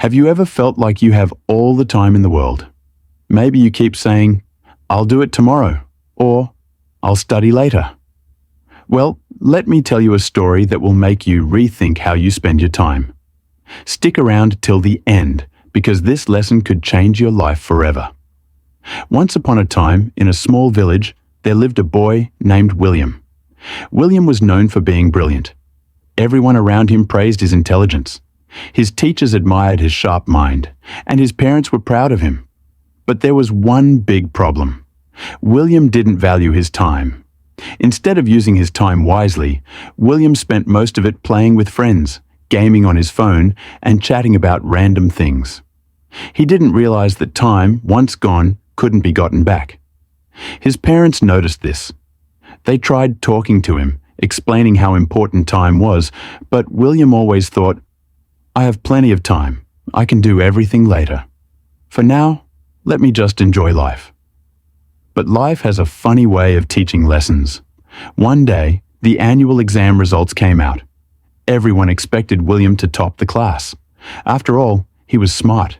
Have you ever felt like you have all the time in the world? Maybe you keep saying, "I'll do it tomorrow," or "I'll study later." Well, let me tell you a story that will make you rethink how you spend your time. Stick around till the end, because this lesson could change your life forever. Once upon a time, in a small village, there lived a boy named William. William was known for being brilliant. Everyone around him praised his intelligence. His teachers admired his sharp mind, and his parents were proud of him. But there was one big problem. William didn't value his time. Instead of using his time wisely, William spent most of it playing with friends, gaming on his phone, and chatting about random things. He didn't realize that time, once gone, couldn't be gotten back. His parents noticed this. They tried talking to him, explaining how important time was, but William always thought, "I have plenty of time. I can do everything later. For now, let me just enjoy life." But life has a funny way of teaching lessons. One day, the annual exam results came out. Everyone expected William to top the class. After all, he was smart.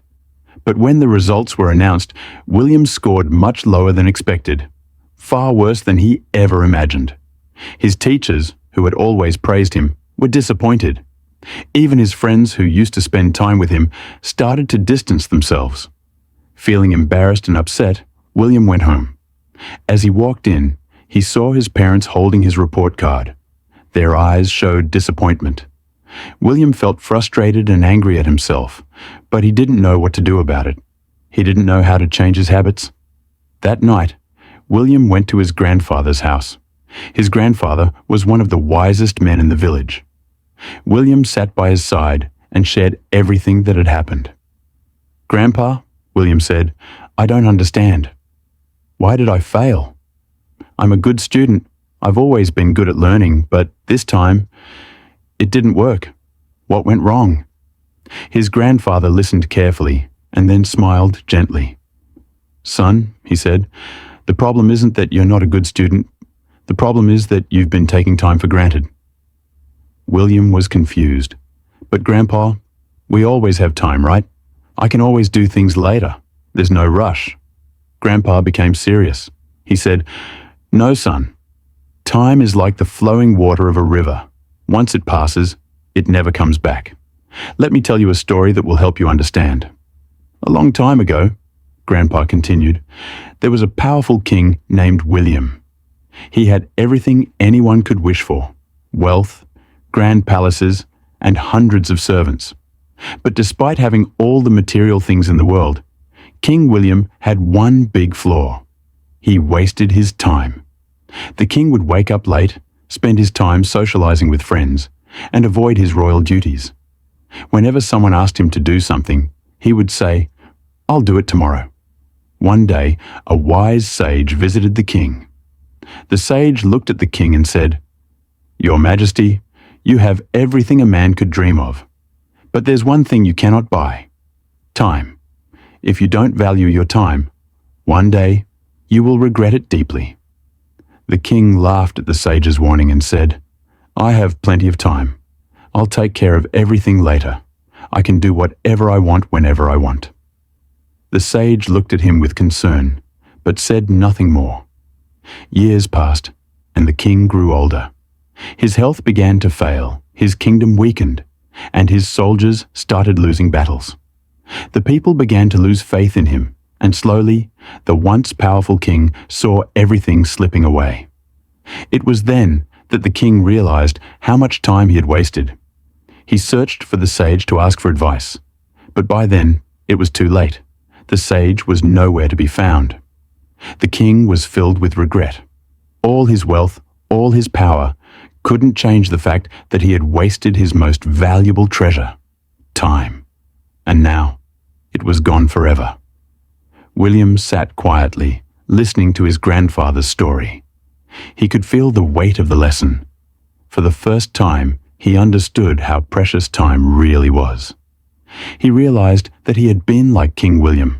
But when the results were announced, William scored much lower than expected, far worse than he ever imagined. His teachers, who had always praised him, were disappointed. Even his friends who used to spend time with him started to distance themselves. Feeling embarrassed and upset, William went home. As he walked in, he saw his parents holding his report card. Their eyes showed disappointment. William felt frustrated and angry at himself, but he didn't know what to do about it. He didn't know how to change his habits. That night, William went to his grandfather's house. His grandfather was one of the wisest men in the village. William sat by his side and shared everything that had happened. "Grandpa," William said, "I don't understand. Why did I fail? I'm a good student. I've always been good at learning, but this time, it didn't work. What went wrong?" His grandfather listened carefully and then smiled gently. "Son," he said, "the problem isn't that you're not a good student. The problem is that you've been taking time for granted." William was confused. "But Grandpa, we always have time, right? I can always do things later. There's no rush." Grandpa became serious. He said, "No, son. Time is like the flowing water of a river. Once it passes, it never comes back. Let me tell you a story that will help you understand. A long time ago," Grandpa continued, "there was a powerful king named William. He had everything anyone could wish for: wealth, grand palaces, and hundreds of servants. But despite having all the material things in the world, King William had one big flaw. He wasted his time. The king would wake up late, spend his time socializing with friends, and avoid his royal duties. Whenever someone asked him to do something, he would say, "I'll do it tomorrow." One day, a wise sage visited the king. The sage looked at the king and said, "Your Majesty, you have everything a man could dream of. But there's one thing you cannot buy: time. If you don't value your time, one day you will regret it deeply." The king laughed at the sage's warning and said, "I have plenty of time. I'll take care of everything later. I can do whatever I want whenever I want." The sage looked at him with concern, but said nothing more. Years passed, and the king grew older. His health began to fail, his kingdom weakened, and his soldiers started losing battles. The people began to lose faith in him, and slowly, the once powerful king saw everything slipping away. It was then that the king realized how much time he had wasted. He searched for the sage to ask for advice, but by then it was too late. The sage was nowhere to be found. The king was filled with regret. All his wealth, all his power, couldn't change the fact that he had wasted his most valuable treasure, time. And now, it was gone forever. William sat quietly, listening to his grandfather's story. He could feel the weight of the lesson. For the first time, he understood how precious time really was. He realized that he had been like King William,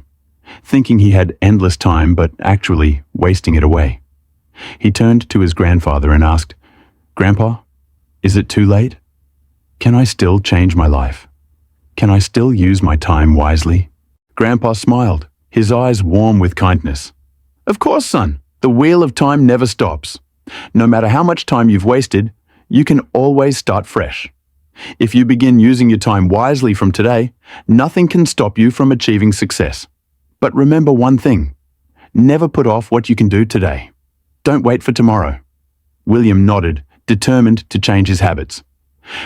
thinking he had endless time but actually wasting it away. He turned to his grandfather and asked, "Grandpa, is it too late? Can I still change my life? Can I still use my time wisely? Grandpa smiled, his eyes warm with kindness. Of course, son. The wheel of time never stops. No matter how much time you've wasted, you can always start fresh. If you begin using your time wisely from today, nothing can stop you from achieving success. But remember one thing. Never put off what you can do today. Don't wait for tomorrow. William nodded, determined to change his habits.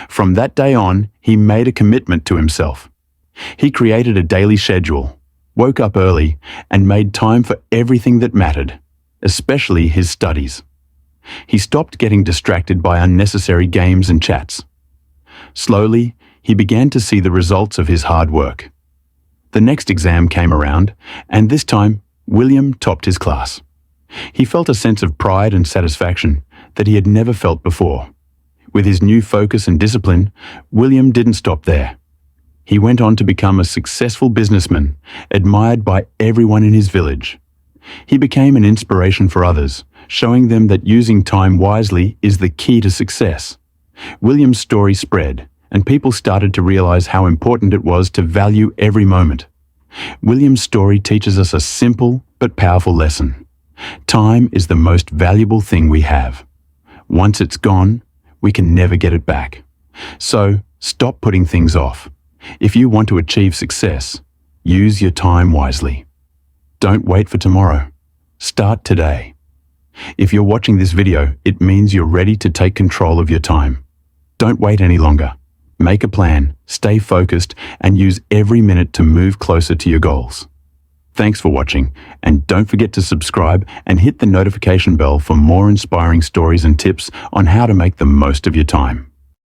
From that day on, he made a commitment to himself. He created a daily schedule, woke up early, and made time for everything that mattered, especially his studies. He stopped getting distracted by unnecessary games and chats. Slowly, he began to see the results of his hard work. The next exam came around, and this time, William topped his class. He felt a sense of pride and satisfaction that he had never felt before. With his new focus and discipline, William didn't stop there. He went on to become a successful businessman, admired by everyone in his village. He became an inspiration for others, showing them that using time wisely is the key to success. William's story spread, and people started to realize how important it was to value every moment. William's story teaches us a simple but powerful lesson. Time is the most valuable thing we have. Once it's gone, we can never get it back. So, stop putting things off. If you want to achieve success, use your time wisely. Don't wait for tomorrow. Start today. If you're watching this video, it means you're ready to take control of your time. Don't wait any longer. Make a plan, stay focused, and use every minute to move closer to your goals. Thanks for watching, and don't forget to subscribe and hit the notification bell for more inspiring stories and tips on how to make the most of your time.